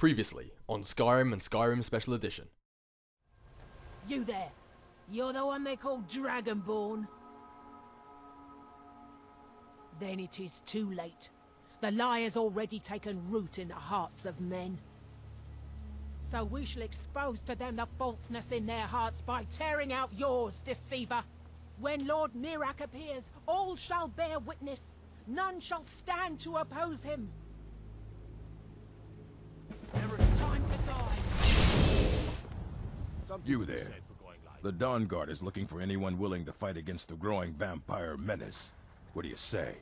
Previously on Skyrim and Skyrim Special Edition. You there. You're the one they call Dragonborn. Then it is too late. The lie has already taken root in the hearts of men. So we shall expose to them the falseness in their hearts by tearing out yours, deceiver. When Lord Mirak appears, all shall bear witness. None shall stand to oppose him. Time to die. You there. The Dawn Guard is looking for anyone willing to fight against the growing vampire menace. What do you say?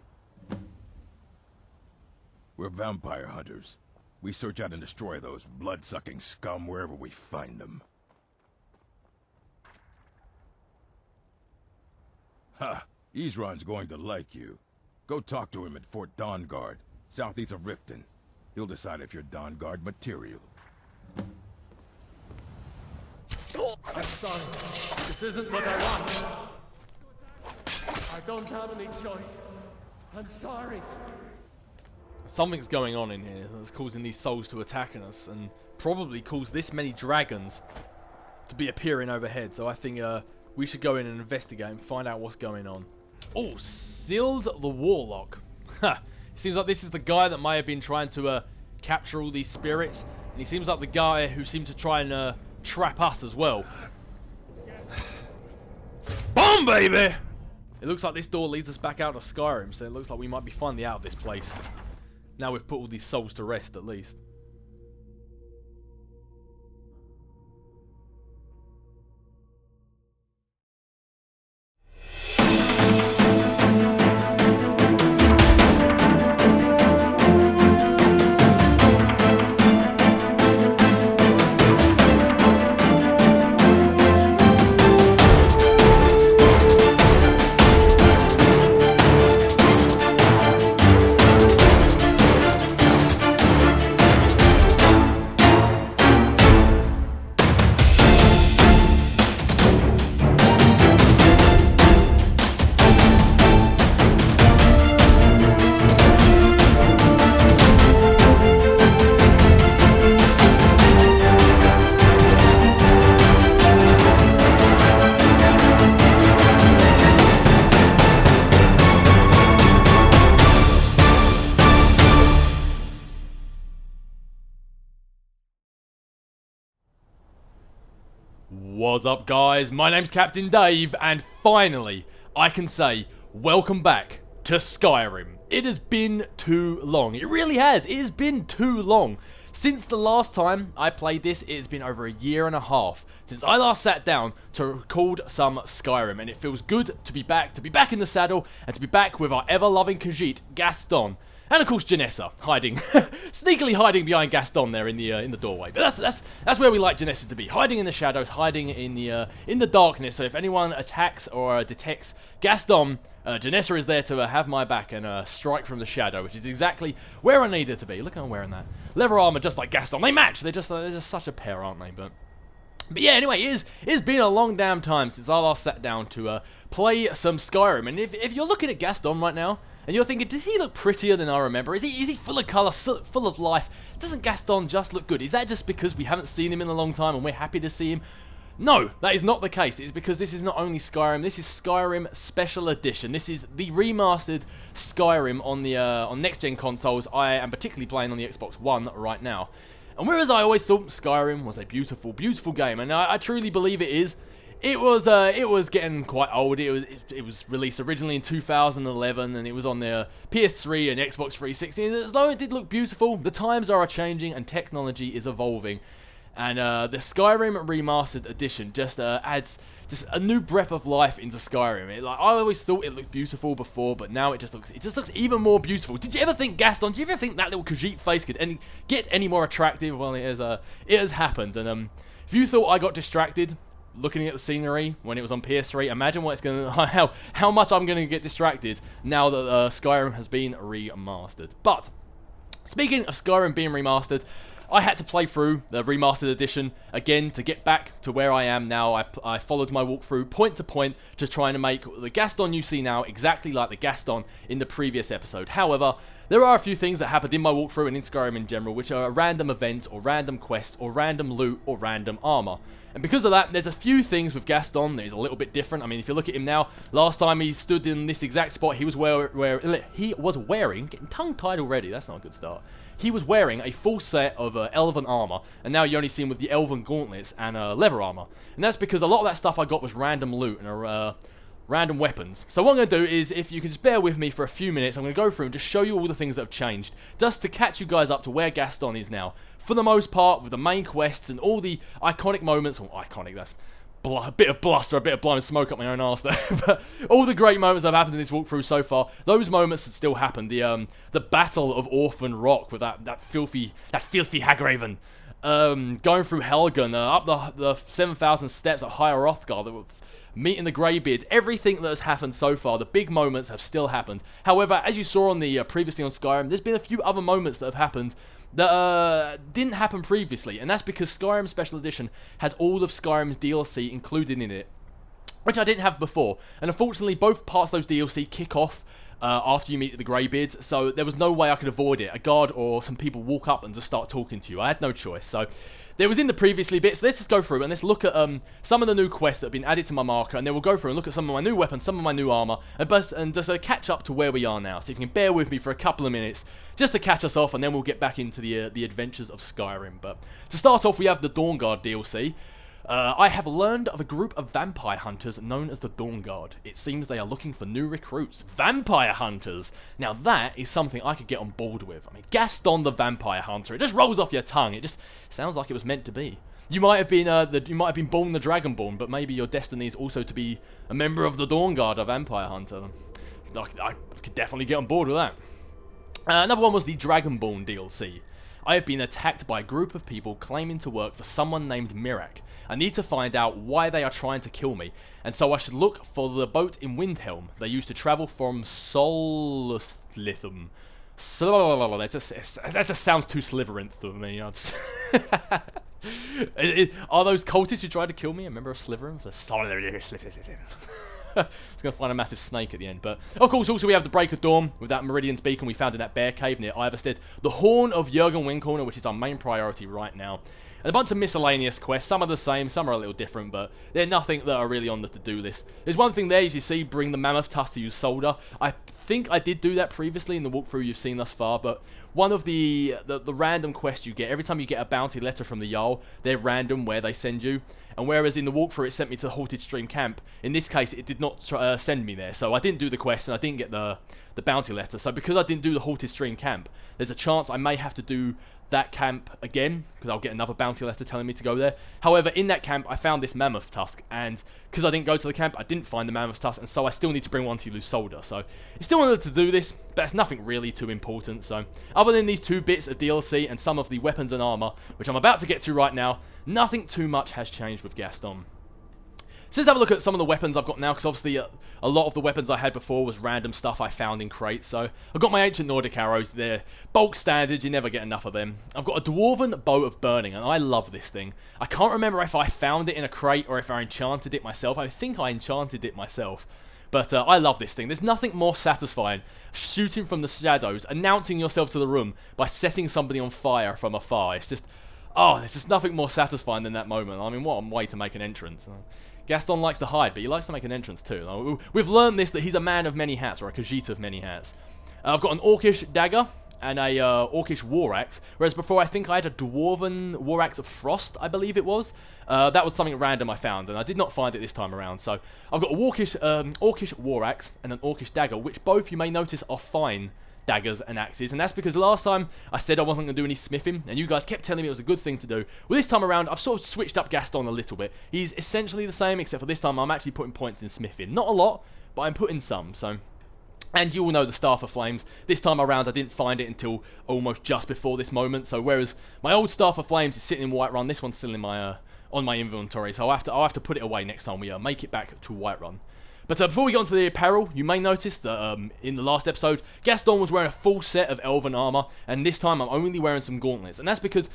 We're vampire hunters. We search out and destroy those blood-sucking scum wherever we find them. Ha! Isran's going to like you. Go talk to him at Fort Dawn Guard, southeast of Riften. He'll decide if you're Dawn Guard material. I'm sorry. This isn't what I want. I don't have any choice. I'm sorry. Something's going on in here that's causing these souls to attack us and probably cause this many dragons to be appearing overhead. So I think we should go in and investigate and find out what's going on. Oh, Sealed the Warlock. Ha! Seems like this is the guy that may have been trying to capture all these spirits. And he seems like the guy who seemed to try and trap us as well. Bomb, baby! It looks like this door leads us back out of Skyrim, so it looks like we might be finally out of this place. Now we've put all these souls to rest, at least. What's up, guys? My name's Captain Dave, and finally, I can say, welcome back to Skyrim. It has been too long. It really has. It has been too long. Since the last time I played this, it has been over a year and a half since I last sat down to record some Skyrim, and it feels good to be back in the saddle, and to be back with our ever-loving Khajiit, Gaston. And of course Janessa, hiding, sneakily hiding behind Gaston there in the doorway. But that's where we like Janessa to be, hiding in the shadows, hiding in the darkness. So if anyone attacks or detects Gaston, Janessa is there to have my back and strike from the shadow, which is exactly where I need her to be. Look at I'm wearing that leather armor, just like Gaston. They match. They're just such a pair, aren't they? But yeah, anyway, it's been a long damn time since I last sat down to play some Skyrim. And if you're looking at Gaston right now, and you're thinking, does he look prettier than I remember? Is he full of colour, full of life? Doesn't Gaston just look good? Is that just because we haven't seen him in a long time and we're happy to see him? No, that is not the case. It's because this is not only Skyrim, this is Skyrim Special Edition. This is the remastered Skyrim on the on next-gen consoles. I am particularly playing on the Xbox One right now. And whereas I always thought Skyrim was a beautiful, beautiful game, and I truly believe it is, it was getting quite old. It was released originally in 2011, and it was on the PS3 and Xbox 360. And as though it did look beautiful, the times are changing and technology is evolving. And the Skyrim Remastered Edition just adds just a new breath of life into Skyrim. I always thought it looked beautiful before, but now it just looks even more beautiful. Did you ever think, Gaston? Did you ever think that little Khajiit face could get any more attractive? Well, it has happened. And if you thought I got distracted looking at the scenery when it was on PS3, imagine what it's how much I'm gonna get distracted now that Skyrim has been remastered. But speaking of Skyrim being remastered, I had to play through the remastered edition again to get back to where I am now. I followed my walkthrough point to point to try and make the Gaston you see now exactly like the Gaston in the previous episode. However, there are a few things that happened in my walkthrough and in Skyrim in general, which are random events or random quests or random loot or random armor. And because of that, there's a few things with Gaston that is a little bit different. I mean, if you look at him now, last time he stood in this exact spot, he was wearing, getting tongue-tied already, that's not a good start. He was wearing a full set of elven armor, and now you only see him with the elven gauntlets and leather armor. And that's because a lot of that stuff I got was random loot and random weapons. So what I'm going to do is, if you can just bear with me for a few minutes, I'm going to go through and just show you all the things that have changed, just to catch you guys up to where Gaston is now. For the most part, with the main quests and all the iconic moments, well, iconic, that's a bit of bluster, a bit of blowing smoke up my own arse there, but all the great moments that have happened in this walkthrough so far, those moments that still happen. The Battle of Orphan Rock with that filthy Hagraven, going through Helgen, up the 7,000 steps at High Hrothgar, meeting the Greybeards, everything that has happened so far, the big moments have still happened. However, as you saw on the previously on Skyrim, there's been a few other moments that have happened that didn't happen previously, and that's because Skyrim Special Edition has all of Skyrim's DLC included in it, which I didn't have before. And unfortunately, both parts of those DLC kick off after you meet the Greybeards, so there was no way I could avoid it. A guard or some people walk up and just start talking to you. I had no choice. So there was in the previously bits. So let's just go through and let's look at some of the new quests that have been added to my marker, and then we'll go through and look at some of my new weapons, some of my new armor, and just catch up to where we are now. So if you can bear with me for a couple of minutes, just to catch us off, and then we'll get back into the adventures of Skyrim. But to start off, we have the Dawnguard DLC. I have learned of a group of vampire hunters known as the Dawnguard. It seems they are looking for new recruits. Vampire hunters! Now that is something I could get on board with. I mean, Gaston the Vampire Hunter. It just rolls off your tongue. It just sounds like it was meant to be. You might have been born the Dragonborn, but maybe your destiny is also to be a member of the Dawnguard, a vampire hunter. I could definitely get on board with that. Another one was the Dragonborn DLC. I have been attacked by a group of people claiming to work for someone named Mirak. I need to find out why they are trying to kill me, and so I should look for the boat in Windhelm they used to travel from Solslithum. That just sounds too Slytherin for me. Are those cultists who tried to kill me a member of Slytherin? It's going to find a massive snake at the end. But, of course, also we have the Break of Dawn with that Meridian's Beacon we found in that bear cave near Iverstead. The Horn of Jurgen Windcorner, which is our main priority right now. And a bunch of miscellaneous quests. Some are the same, some are a little different, but they're nothing that are really on the to-do list. There's one thing there, as you see, bring the Mammoth Tusk to use solder. I think I did do that previously in the walkthrough you've seen thus far, but one of the random quests you get, every time you get a bounty letter from the Jarl, they're random where they send you. And whereas in the walkthrough it sent me to the Halted Stream camp, in this case it did not send me there. So I didn't do the quest and I didn't get the bounty letter. So because I didn't do the Halted Stream camp, there's a chance I may have to do that camp again, because I'll get another bounty letter telling me to go there. However, in that camp I found this Mammoth Tusk, and because I didn't go to the camp I didn't find the Mammoth Tusk, and so I still need to bring one to use solder. So it's still wanted to do this, but it's nothing really too important. So other than these two bits of DLC and some of the weapons and armor, which I'm about to get to right now, nothing too much has changed with Gaston. So let's have a look at some of the weapons I've got now, because obviously a lot of the weapons I had before was random stuff I found in crates. So I've got my Ancient Nordic arrows. They're bulk standard, you never get enough of them. I've got a Dwarven Bow of Burning, and I love this thing. I can't remember if I found it in a crate or if I enchanted it myself. I think I enchanted it myself. But I love this thing. There's nothing more satisfying shooting from the shadows, announcing yourself to the room by setting somebody on fire from afar. It's just, there's just nothing more satisfying than that moment. I mean, what a way to make an entrance. Gaston likes to hide, but he likes to make an entrance too. We've learned this, that he's a man of many hats, or a Khajiit of many hats. I've got an Orcish dagger and a Orcish war axe, whereas before I think I had a Dwarven war axe of frost, I believe it was. That was something random I found, and I did not find it this time around. So I've got a Orcish war axe and an Orcish dagger, which both you may notice are fine daggers and axes, and that's because last time I said I wasn't going to do any smithing, and you guys kept telling me it was a good thing to do. Well, this time around, I've sort of switched up Gaston a little bit. He's essentially the same, except for this time I'm actually putting points in smithing. Not a lot, but I'm putting some, so... And you all know the Staff of Flames. This time around, I didn't find it until almost just before this moment, so whereas my old Staff of Flames is sitting in Whiterun, this one's still in my on my inventory, so I'll have to put it away next time we make it back to Whiterun. But before we get onto the apparel, you may notice that in the last episode, Gaston was wearing a full set of elven armor, and this time I'm only wearing some gauntlets. And that's because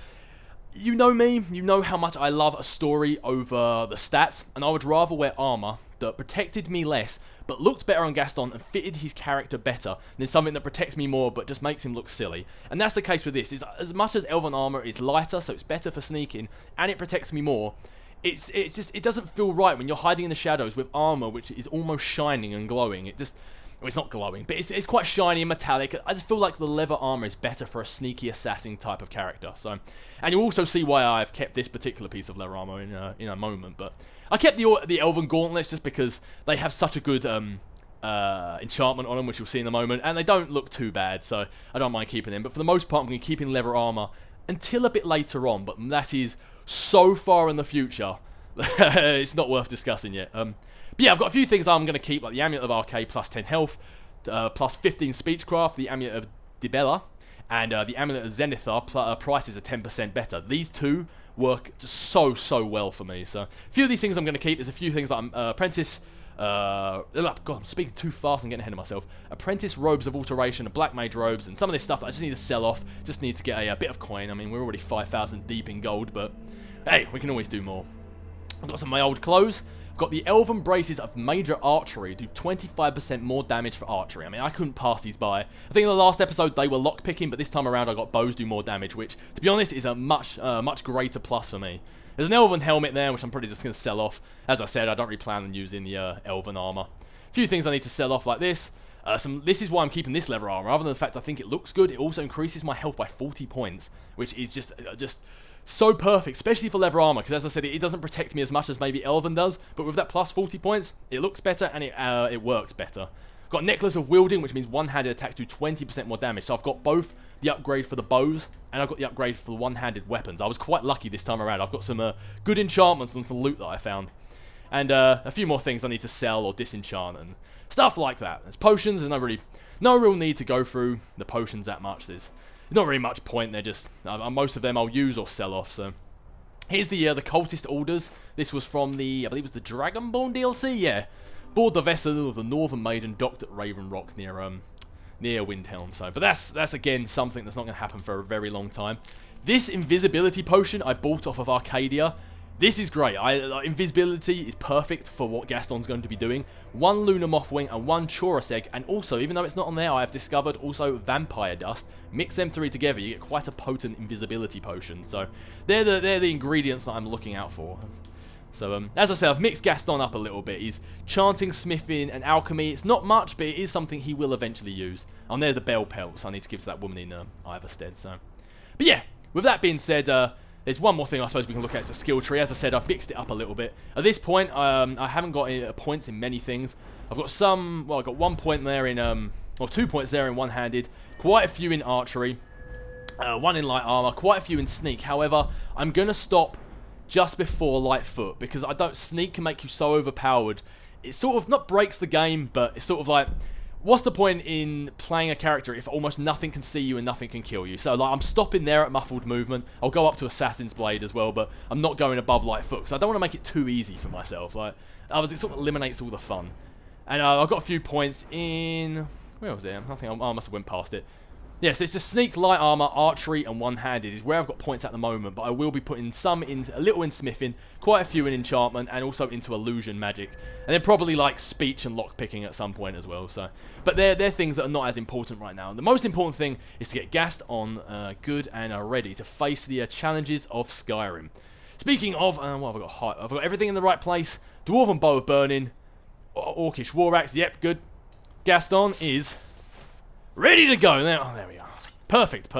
you know me, you know how much I love a story over the stats, and I would rather wear armor that protected me less, but looked better on Gaston and fitted his character better than something that protects me more but just makes him look silly. And that's the case with this. Is as much as Elven armor is lighter, so it's better for sneaking, and it protects me more, it doesn't feel right when you're hiding in the shadows with armor which is almost shining and glowing. Well, it's not glowing, but it's quite shiny and metallic. I just feel like the leather armor is better for a sneaky assassin type of character. So, and you'll also see why I've kept this particular piece of leather armor in a moment. But I kept the Elven gauntlets just because they have such a good enchantment on them, which you'll see in a moment, and they don't look too bad, so I don't mind keeping them. But for the most part, I'm going to keep in leather armor until a bit later on, but that is so far in the future, it's not worth discussing yet. But yeah, I've got a few things I'm going to keep, like the Amulet of Arcade plus 10 health, plus 15 Speechcraft, the Amulet of Dibella, and the Amulet of Zenithar, prices are 10% better. These two work so well for me. So a few of these things I'm going to keep. There's a few things that I'm Apprentice. God, I'm speaking too fast and getting ahead of myself. Apprentice robes of alteration, Black Mage robes, and some of this stuff that I just need to sell off. Just need to get a bit of coin. I mean, we're already 5,000 deep in gold, but hey, we can always do more. I've got some of my old clothes. I've got the Elven Braces of Major Archery, do 25% more damage for archery. I mean, I couldn't pass these by. I think in the last episode they were lockpicking, but this time around I got bows do more damage, which, to be honest, is a much greater plus for me. There's an Elven helmet there, which I'm probably just going to sell off. As I said, I don't really plan on using the Elven armor. A few things I need to sell off like this. This is why I'm keeping this leather armor. Other than the fact I think it looks good, it also increases my health by 40 points, which is just so perfect, especially for leather armor, because as I said, it doesn't protect me as much as maybe Elven does, but with that plus 40 points, it looks better and it works better. Got Necklace of Wielding, which means one-handed attacks do 20% more damage. So I've got both the upgrade for the bows, and I've got the upgrade for the one-handed weapons. I was quite lucky this time around. I've got some good enchantments and some loot that I found. And a few more things I need to sell or disenchant and stuff like that. There's potions. There's no real need to go through the potions that much. There's not really much point. They're just most of them I'll use or sell off. So here's the Cultist Orders. This was from I believe it was the Dragonborn DLC. Yeah, board the vessel of the Northern Maiden docked at Raven Rock near Windhelm. So, but that's again something that's not going to happen for a very long time. This invisibility potion I bought off of Arcadia. This is great. Invisibility is perfect for what Gaston's going to be doing. 1 Lunar Mothwing and 1 Chorus Egg, and also, even though it's not on there, I have discovered also Vampire Dust. Mix them 3 together, you get quite a potent invisibility potion. So they're the ingredients that I'm looking out for. So as I said, I've mixed Gaston up a little bit. He's chanting, smithing, and alchemy. It's not much, but it is something he will eventually use. And they're the bell pelts I need to give to that woman in Iverstead. So, but yeah, with that being said, there's one more thing I suppose we can look at. It's the skill tree. As I said, I've mixed it up a little bit. At this point, I haven't got any points in many things. I've got I've got 1 point there in, or 2 points there in one-handed. Quite a few in archery. 1 in light armor. Quite a few in sneak. However, I'm going to stop just before Lightfoot, because sneak can make you so overpowered. It sort of not breaks the game, but it's sort of like, what's the point in playing a character if almost nothing can see you and nothing can kill you? So like, I'm stopping there at muffled movement. I'll go up to Assassin's Blade as well, but I'm not going above Lightfoot because I don't want to make it too easy for myself. Like, it sort of eliminates all the fun. And I've got a few points in, where was it? I think I must have went past it. Yeah, so it's just sneak, light armor, archery, and one-handed is where I've got points at the moment, but I will be putting a little in smithing, quite a few in enchantment, and also into illusion magic, and then probably like speech and lockpicking at some point as well. So, but they're things that are not as important right now. The most important thing is to get gassed on good and ready to face the challenges of Skyrim. Speaking of, what have I got? I've got everything in the right place. Dwarven Bow of Burning, Orcish War Axe. Yep, good. Gaston is ready to go. There we are. Perfect.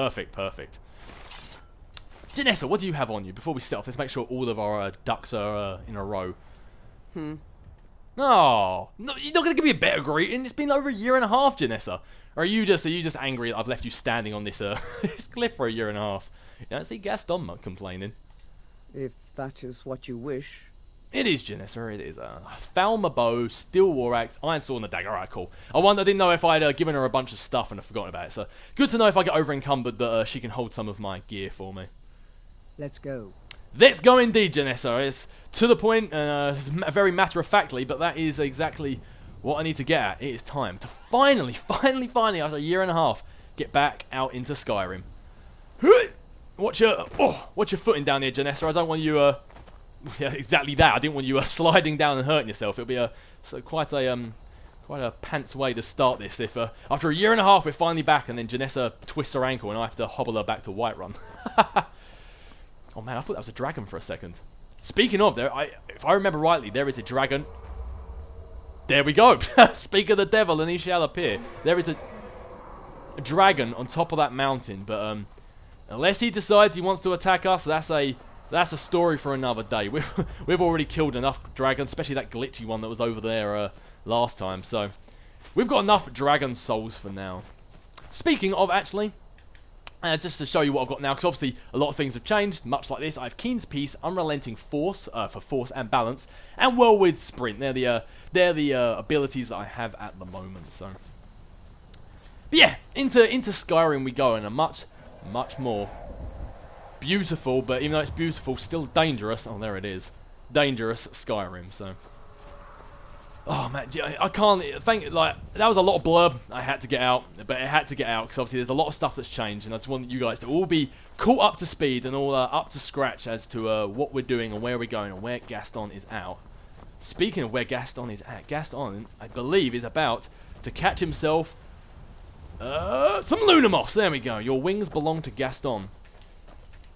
Janessa, what do you have on you? Before we set off, let's make sure all of our ducks are in a row. No, you're not going to give me a better greeting. It's been over 1.5 years, Janessa. Or are you just angry that I've left you standing on this this cliff for 1.5 years? You don't see Gaston complaining. If that is what you wish. It is, Janessa, it is. Falmer bow, steel war axe, iron sword, and a dagger. Alright, cool. I didn't know if I'd given her a bunch of stuff and I've forgotten about it. So, good to know if I get over encumbered that she can hold some of my gear for me. Let's go. Let's go indeed, Janessa. It's to the point, very matter-of-factly, but that is exactly what I need to get at. It is time to finally, after 1.5 years, get back out into Skyrim. watch your footing down here, Janessa. I don't want you yeah, exactly that. I didn't want you sliding down and hurting yourself. It'll be quite a pants way to start this. If after a year and a half we're finally back, and then Janessa twists her ankle and I have to hobble her back to Whiterun. Oh man, I thought that was a dragon for a second. Speaking of, if I remember rightly, there is a dragon. There we go. Speak of the devil, and he shall appear. There is a dragon on top of that mountain, but unless he decides he wants to attack us, that's a story for another day. We've already killed enough dragons, especially that glitchy one that was over there last time. So we've got enough dragon souls for now. Speaking of, actually, just to show you what I've got now, because obviously a lot of things have changed, much like this. I have Keen's Peace, Unrelenting Force, for force and balance, and Whirlwind Sprint. They're the abilities that I have at the moment, so. But yeah, into Skyrim we go, in a much more beautiful, but even though it's beautiful, still dangerous. Oh, there it is. Dangerous Skyrim, so. Oh man, I can't that was a lot of blurb I had to get out, but it had to get out because obviously there's a lot of stuff that's changed, and I just want you guys to all be caught up to speed and all up to scratch as to what we're doing and where we're going and where Gaston is out. Speaking of where Gaston is at, Gaston, I believe, is about to catch himself some Lunamoths. There we go. Your wings belong to Gaston.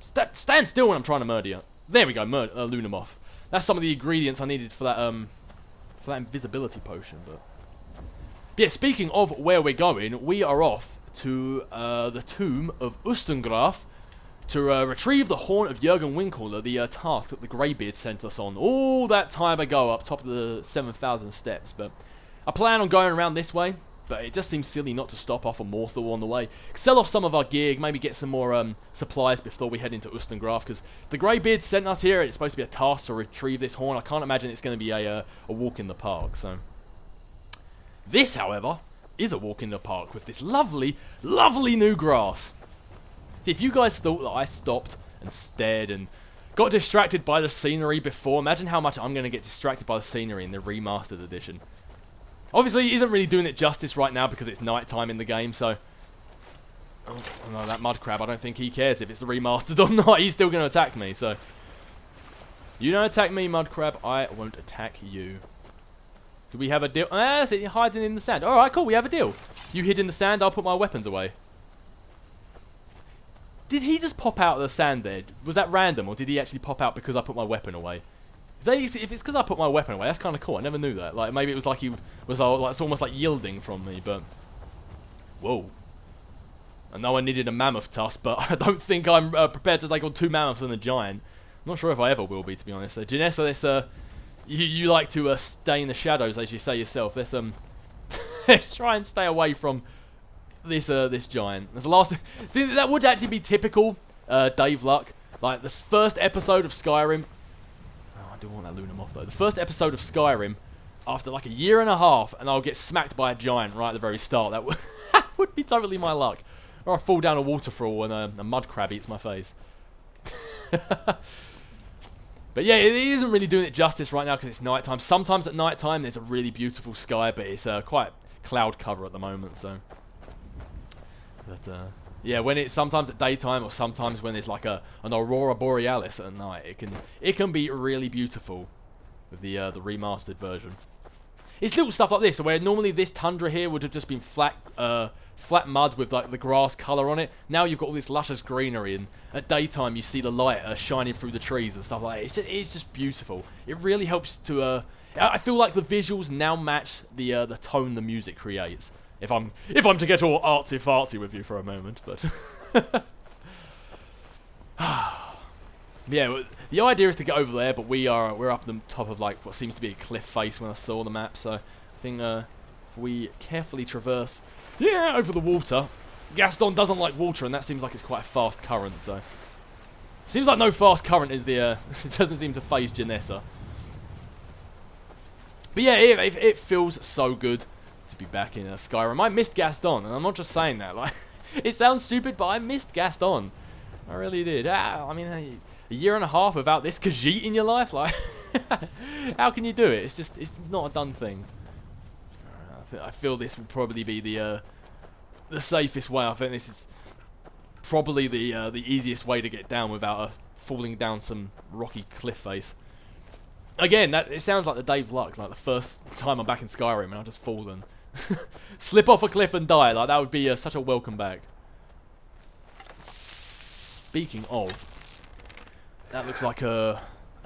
Stand still when I'm trying to murder you. There we go, Lunamoth. That's some of the ingredients I needed for that invisibility potion. But yeah, speaking of where we're going, we are off to the tomb of Ustengraf to retrieve the horn of Jurgen Windcaller, the task that the Greybeard sent us on all that time ago up top of the 7,000 steps. But I plan on going around this way, but it just seems silly not to stop off a Morthal on the way. Sell off some of our gear, maybe get some more supplies before we head into Ustengraf, because the Greybeard sent us here. It's supposed to be a task to retrieve this horn. I can't imagine it's going to be a walk in the park. So this, however, is a walk in the park with this lovely, lovely new grass. See, if you guys thought that I stopped and stared and got distracted by the scenery before, imagine how much I'm going to get distracted by the scenery in the remastered edition. Obviously, he isn't really doing it justice right now because it's night time in the game, so. Oh no, that mud crab, I don't think he cares if it's the remastered or not. He's still going to attack me, so. You don't attack me, mud crab, I won't attack you. Do we have a deal? Ah, so you're hiding in the sand. Alright, cool, we have a deal. You hid in the sand, I'll put my weapons away. Did he just pop out of the sand there? Was that random, or did he actually pop out because I put my weapon away? If it's because I put my weapon away, that's kind of cool. I never knew that. Like, maybe it was like he was like, it's almost like yielding from me, but. Whoa. I know I needed a mammoth tusk, but I don't think I'm prepared to take on 2 mammoths and a giant. I'm not sure if I ever will be, to be honest. So, Janessa, let's, you like to stay in the shadows, as you say yourself. Let's, let's try and stay away from this giant. That's the last thing. That would actually be typical Dave Luck. Like, this first episode of Skyrim. Oh, I do want that Lunamoth, though. The first episode of Skyrim, after like a year and a half, and I'll get smacked by a giant right at the very start. That would be totally my luck. Or I fall down a waterfall and a mud crab eats my face. But yeah, it isn't really doing it justice right now because it's nighttime. Sometimes at nighttime there's a really beautiful sky, but it's quite cloud cover at the moment. So, but yeah, when it's sometimes at daytime or sometimes when there's like an aurora borealis at night, it can be really beautiful with the remastered version. It's little stuff like this, where normally this tundra here would have just been flat mud with like the grass colour on it. Now you've got all this luscious greenery, and at daytime you see the light shining through the trees and stuff like that. It's just beautiful. It really helps to. I feel like the visuals now match the tone the music creates. If I'm to get all artsy fartsy with you for a moment, but yeah, the idea is to get over there, but we're up the top of like what seems to be a cliff face when I saw the map. So I think if we carefully traverse, over the water. Gaston doesn't like water, and that seems like it's quite a fast current. So seems like no fast current is the. It doesn't seem to phase Janessa. But yeah, it feels so good to be back in Skyrim. I missed Gaston, and I'm not just saying that. Like, it sounds stupid, but I missed Gaston. I really did. I mean, a year and a half without this Khajiit in your life, like, how can you do it? It's not a done thing. I feel this will probably be the safest way. I think this is probably the easiest way to get down without falling down some rocky cliff face. Again, it sounds like the Dave luck, like the first time I'm back in Skyrim and I'll just fall and slip off a cliff and die. Like, that would be such a welcome back. Speaking of, that looks like an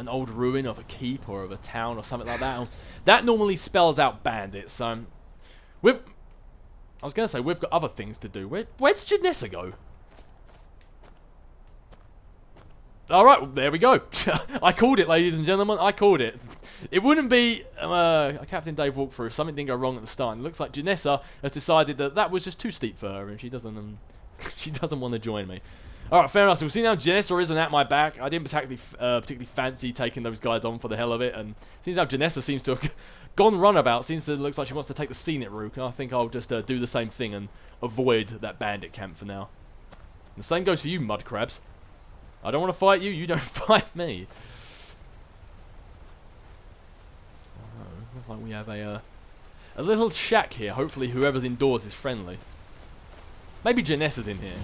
old ruin of a keep or of a town or something like that. That normally spells out bandits. So, I was going to say, we've got other things to do. Where did Janessa go? Alright, well, there we go. I called it, ladies and gentlemen. I called it. It wouldn't be a Captain Dave walkthrough if something didn't go wrong at the start. And it looks like Janessa has decided that was just too steep for her, and she doesn't want to join me. Alright, fair enough. So we've seen now Janessa isn't at my back. I didn't particularly fancy taking those guys on for the hell of it. And seems now Janessa seems to have gone runabout. Looks like she wants to take the scenic route. And I think I'll just do the same thing and avoid that bandit camp for now. And the same goes for you, mud crabs. I don't want to fight you, you don't fight me. Oh, looks like we have a little shack here. Hopefully whoever's indoors is friendly. Maybe Janessa's in here.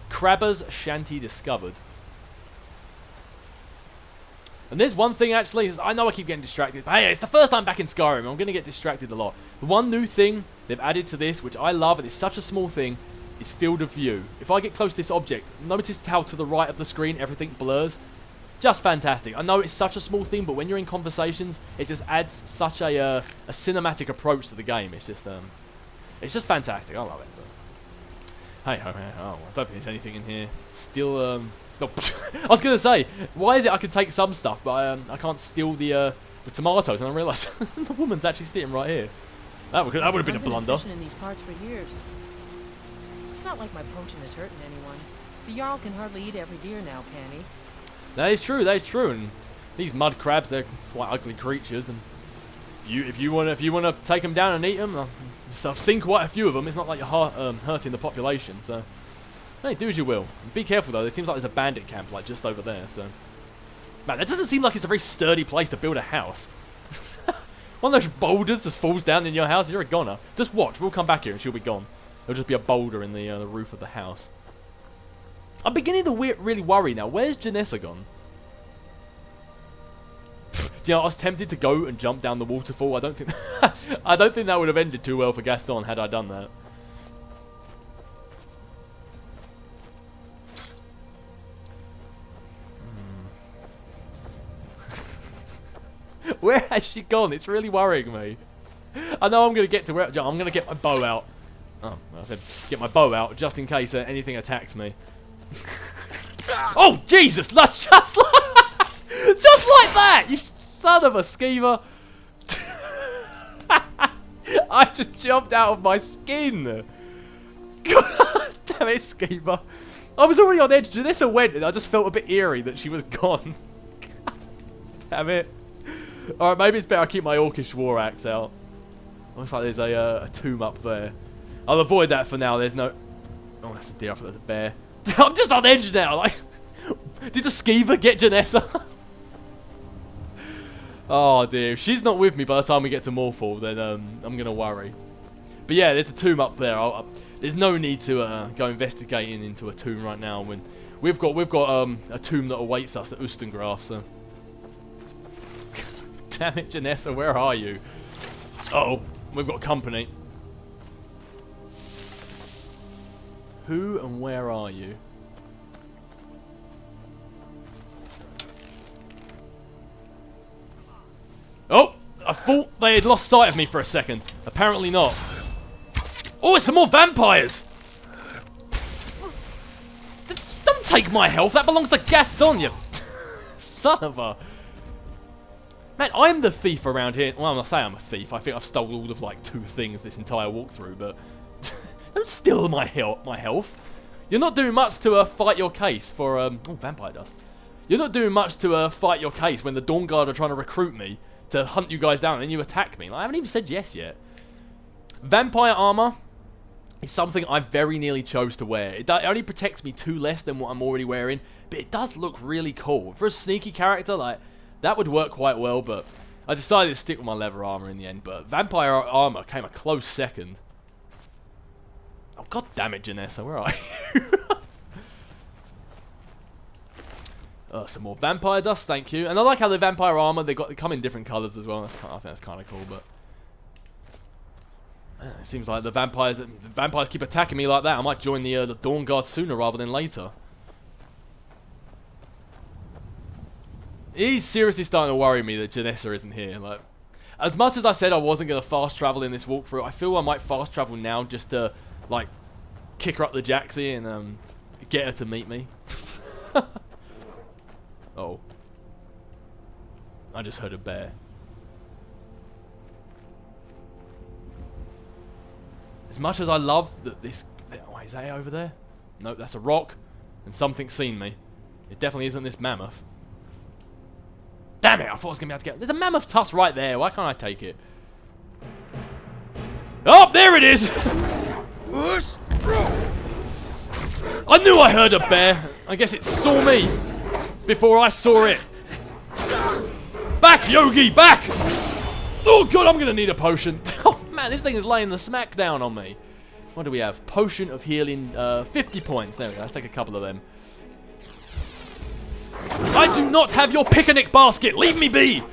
Crabber's Shanty discovered. And there's one thing actually, I know I keep getting distracted, but hey, it's the first time back in Skyrim, I'm going to get distracted a lot. The one new thing they've added to this, which I love, and it's such a small thing, is field of view. If I get close to this object, notice how to the right of the screen everything blurs. Just fantastic. I know it's such a small thing, but when you're in conversations, it just adds such a cinematic approach to the game. It's just fantastic. I love it. But hey, I don't think there's anything in here. Still, no, I was gonna say, why is it I can take some stuff, but I can't steal the tomatoes? And I realised the woman's actually sitting right here. That would have been a blunder. I've been fishing in these parts for years. It's not like my poaching is hurting anyone. The Jarl can hardly eat every deer now, can he? That is true. And these mud crabs, they're quite ugly creatures. And if you want to take them down and eat them, I've seen quite a few of them. It's not like you're hurting the population. So, hey, do as you will. Be careful though. It seems like there's a bandit camp like just over there. So, man, that doesn't seem like it's a very sturdy place to build a house. One of those boulders just falls down in your house, you're a goner. Just watch. We'll come back here and she'll be gone. There'll just be a boulder in the roof of the house. I'm beginning to really worry now. Where's Janessa gone? Do you know, I was tempted to go and jump down the waterfall. I don't think that would have ended too well for Gaston had I done that. Where has she gone? It's really worrying me. I know I'm going to get to where I'm going to get my bow out. Oh, I said get my bow out just in case anything attacks me. Oh, Jesus! Just like that! You son of a skeever! I just jumped out of my skin! God damn it, skeever! I was already on edge. Janessa went and I just felt a bit eerie that she was gone. God damn it. Alright, maybe it's better I keep my Orcish war axe out. Looks like there's a tomb up there. I'll avoid that for now. There's no... Oh, that's a deer. I thought there's a bear. I'm just on edge now. Like, did the skeever get Janessa? Oh dear. If she's not with me by the time we get to Morthal, then I'm gonna worry. But yeah, there's a tomb up there. There's no need to go investigating into a tomb right now when we've got a tomb that awaits us at Ustengrav. So, damn it, Janessa, where are you? Uh-oh, we've got company. Who and where are you? Oh! I thought they had lost sight of me for a second. Apparently not. Oh, it's some more vampires! Don't take my health, that belongs to Gaston, you son of a... Man, I'm the thief around here. Well, I'm not saying I'm a thief. I think I've stolen all of like 2 things this entire walkthrough, but... Don't steal my health. You're not doing much to fight your case for... Oh, vampire dust. You're not doing much to fight your case when the Dawn Guard are trying to recruit me to hunt you guys down and then you attack me. Like, I haven't even said yes yet. Vampire armor is something I very nearly chose to wear. It only protects me 2 less than what I'm already wearing, but it does look really cool. For a sneaky character, like, that would work quite well, but I decided to stick with my leather armor in the end. But vampire armor came a close second. Oh, god damn it, Janessa, where are you? Some more vampire dust, thank you. And I like how the vampire armor, they come in different colors as well. I think that's kind of cool, but it seems like the vampires keep attacking me like that. I might join the Dawn Guard sooner rather than later. He's seriously starting to worry me that Janessa isn't here. Like, as much as I said I wasn't going to fast travel in this walkthrough, I feel I might fast travel now just to, like, kick her up the jacksie and get her to meet me. Oh. I just heard a bear. As much as I love that this... Oh, is that it over there? Nope, that's a rock. And something's seen me. It definitely isn't this mammoth. Damn it, I thought I was going to be able to get... There's a mammoth tusk right there. Why can't I take it? Oh, there it is! I knew I heard a bear. I guess it saw me before I saw it. Back, Yogi, back! Oh, God, I'm going to need a potion. Oh, man, this thing is laying the smack down on me. What do we have? Potion of healing, 50 points. There we go. Let's take a couple of them. I do not have your picnic basket. Leave me be.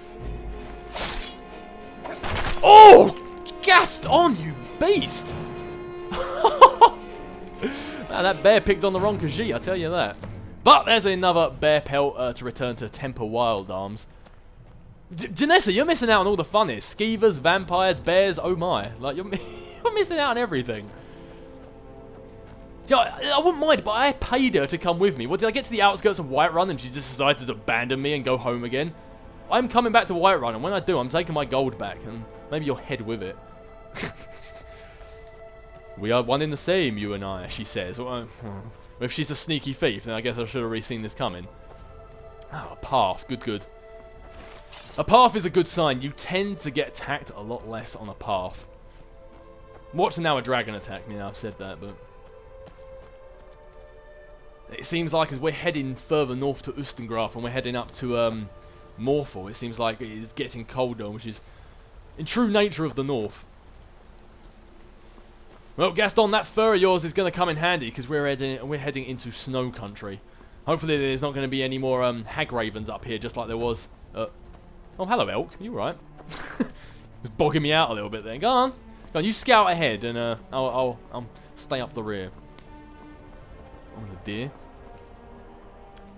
Oh, gassed on, you beast. Man, that bear picked on the wrong Khajiit, I tell you that. But there's another bear pelt to return to Temper Wild Arms. Janessa, you're missing out on all the fun here. Skeevers, vampires, bears, oh my. Like, you're missing out on everything. I wouldn't mind, but I paid her to come with me. What, did I get to the outskirts of Whiterun and she just decided to abandon me and go home again? I'm coming back to Whiterun, and when I do, I'm taking my gold back, and maybe you'll head with it. We are one in the same, you and I, she says. Well, if she's a sneaky thief, then I guess I should have already seen this coming. Oh, a path. Good, good. A path is a good sign. You tend to get attacked a lot less on a path. Watch now a dragon attack me. Now I've said that, but... It seems like as we're heading further north to Ustengrav and we're heading up to Morthal, it seems like it is getting colder, which is in true nature of the north. Well, Gaston, that fur of yours is going to come in handy because we're heading into snow country. Hopefully there's not going to be any more hag ravens up here, just like there was. Oh, hello, elk. You all right? It's bogging me out a little bit then. Go on, you scout ahead, and I'll stay up the rear. Oh, there's a deer.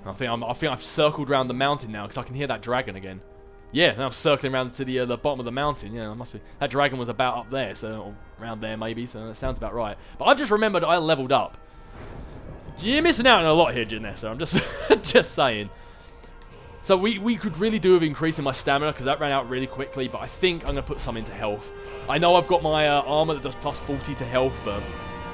I think I've circled around the mountain now because I can hear that dragon again. Yeah, now I'm circling around to the bottom of the mountain. Yeah, it must be. That dragon was about up there, so or around there maybe. So that sounds about right. But I've just remembered I leveled up. You're missing out on a lot here, Janessa. I'm just just saying. So we could really do with increasing my stamina because that ran out really quickly. But I think I'm gonna put some into health. I know I've got my armor that does plus 40 to health, but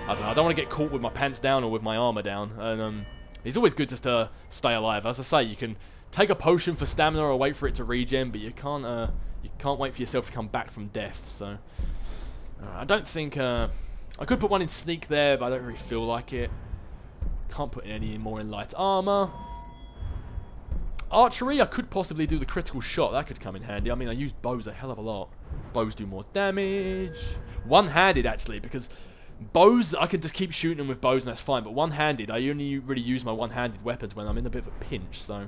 I don't know. I don't want to get caught with my pants down or with my armor down. And it's always good just to stay alive. As I say, you can take a potion for stamina or wait for it to regen, but you can't wait for yourself to come back from death. So I don't think I could put one in sneak there, but I don't really feel like it. Can't put any more in light armor. Archery, I could possibly do the critical shot. That could come in handy. I mean, I use bows a hell of a lot. Bows do more damage. One-handed, actually, because bows, I can just keep shooting them with bows and that's fine. But one-handed, I only really use my one-handed weapons when I'm in a bit of a pinch, so...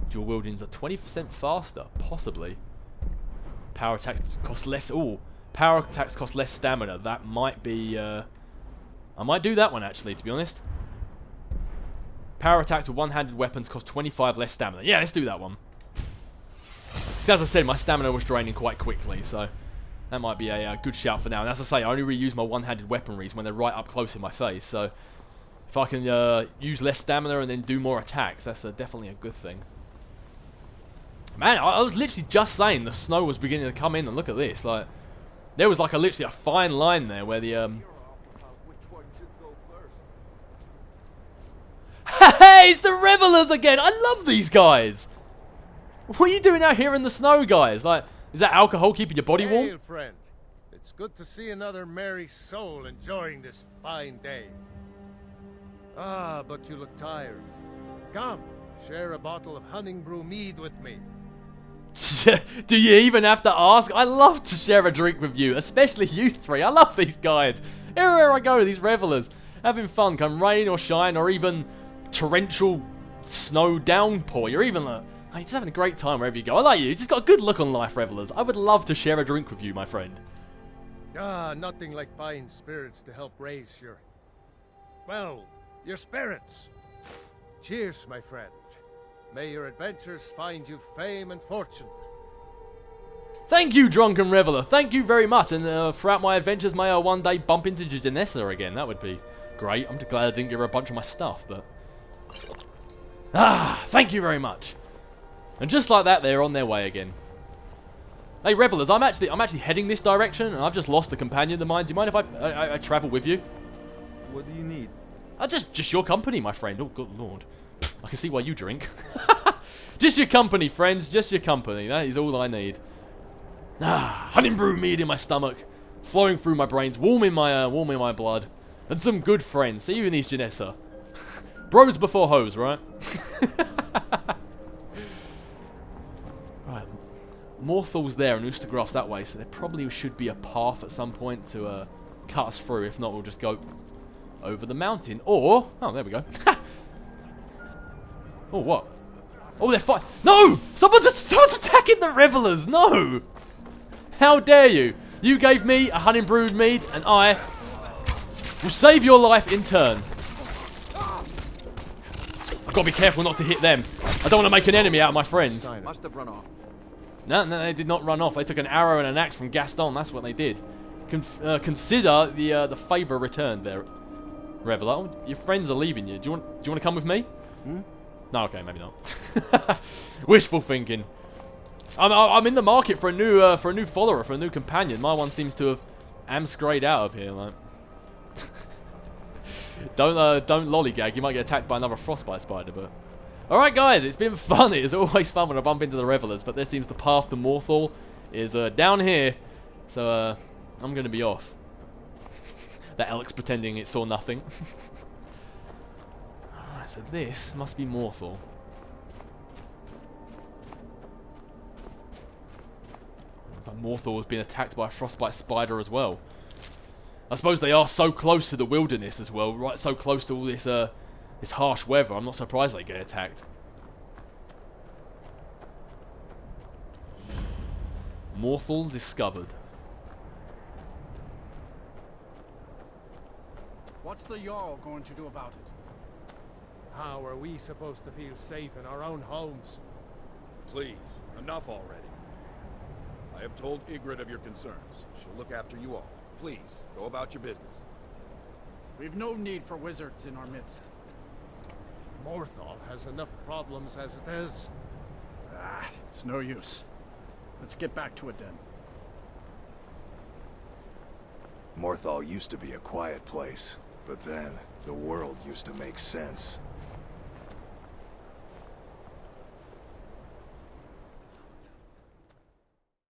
Dual wieldings are 20% faster, possibly. Power attacks cost less... Ooh, power attacks cost less stamina. That might be... I might do that one, actually, to be honest. Power attacks with one-handed weapons cost 25 less stamina. Yeah, let's do that one. As I said, my stamina was draining quite quickly, so that might be a good shout for now. And as I say, I only really use my one-handed weaponries when they're right up close in my face, so if I can use less stamina and then do more attacks, that's definitely a good thing. Man, I was literally just saying the snow was beginning to come in, and look at this. Like, there was like literally a fine line there where the Hey, it's the Revelers again! I love these guys! What are you doing out here in the snow, guys? Like, is that alcohol keeping your body warm? Hail, friend. It's good to see another merry soul enjoying this fine day. Ah, but you look tired. Come, share a bottle of Hunting Brew mead with me. Do you even have to ask? I love to share a drink with you, especially you three. I love these guys. Everywhere I go, these Revelers. Having fun, come rain or shine or even torrential snow downpour. You're even like, oh, you're just having a great time wherever you go. I like you. You just got a good look on life, Revelers. I would love to share a drink with you, my friend. Ah, nothing like fine spirits to help raise your... well, your spirits. Cheers, my friend. May your adventures find you fame and fortune. Thank you, Drunken Reveler. Thank you very much. And throughout my adventures, may I one day bump into Janessa again. That would be great. I'm just glad I didn't give her a bunch of my stuff, but... ah, thank you very much. And just like that, they're on their way again. Hey, Revelers, I'm actually heading this direction, and I've just lost a companion of mine. Do you mind if I travel with you? What do you need? Just your company, my friend. Oh, good lord. I can see why you drink. Just your company, friends. Just your company. That is all I need. Ah, honey brew mead in my stomach, flowing through my brains, warming my blood, and some good friends. See you in these Janessa. Bros before hoes, right? Right. Morthal's there and Oostergraph's that way, so there probably should be a path at some point to cut us through. If not, we'll just go over the mountain. Or, oh, there we go. Oh, what? Oh, they're fighting. No! Someone's attacking the Revelers. No! How dare you? You gave me a honey brewed mead, and I will save your life in turn. I've got to be careful not to hit them. I don't want to make an enemy out of my friends. Must have run off. No, they did not run off. They took an arrow and an axe from Gaston. That's what they did. Consider the favour returned there, Reveler. Oh, your friends are leaving you. Do you want to come with me? Hmm? No, okay, maybe not. Wishful thinking. I'm in the market for a new follower, for a new companion. My one seems to have amscrayed out of here. Like, don't lollygag. You might get attacked by another frostbite spider. But all right, guys, it's been fun. It's always fun when I bump into the Revelers. But there seems the path to Morthal is down here. So I'm gonna be off. That Alex pretending it saw nothing. Alright, so this must be Morthal. Like Morthal was being attacked by a frostbite spider as well. I suppose they are so close to the wilderness as well, right? So close to all this this harsh weather. I'm not surprised they get attacked. Morthal discovered. What's the Jarl going to do about it? How are we supposed to feel safe in our own homes? Please, enough already. I have told Ygritte of your concerns. She'll look after you all. Please, go about your business. We've no need for wizards in our midst. Morthal has enough problems as it is. Ah, it's no use. Let's get back to it then. Morthal used to be a quiet place, but then the world used to make sense.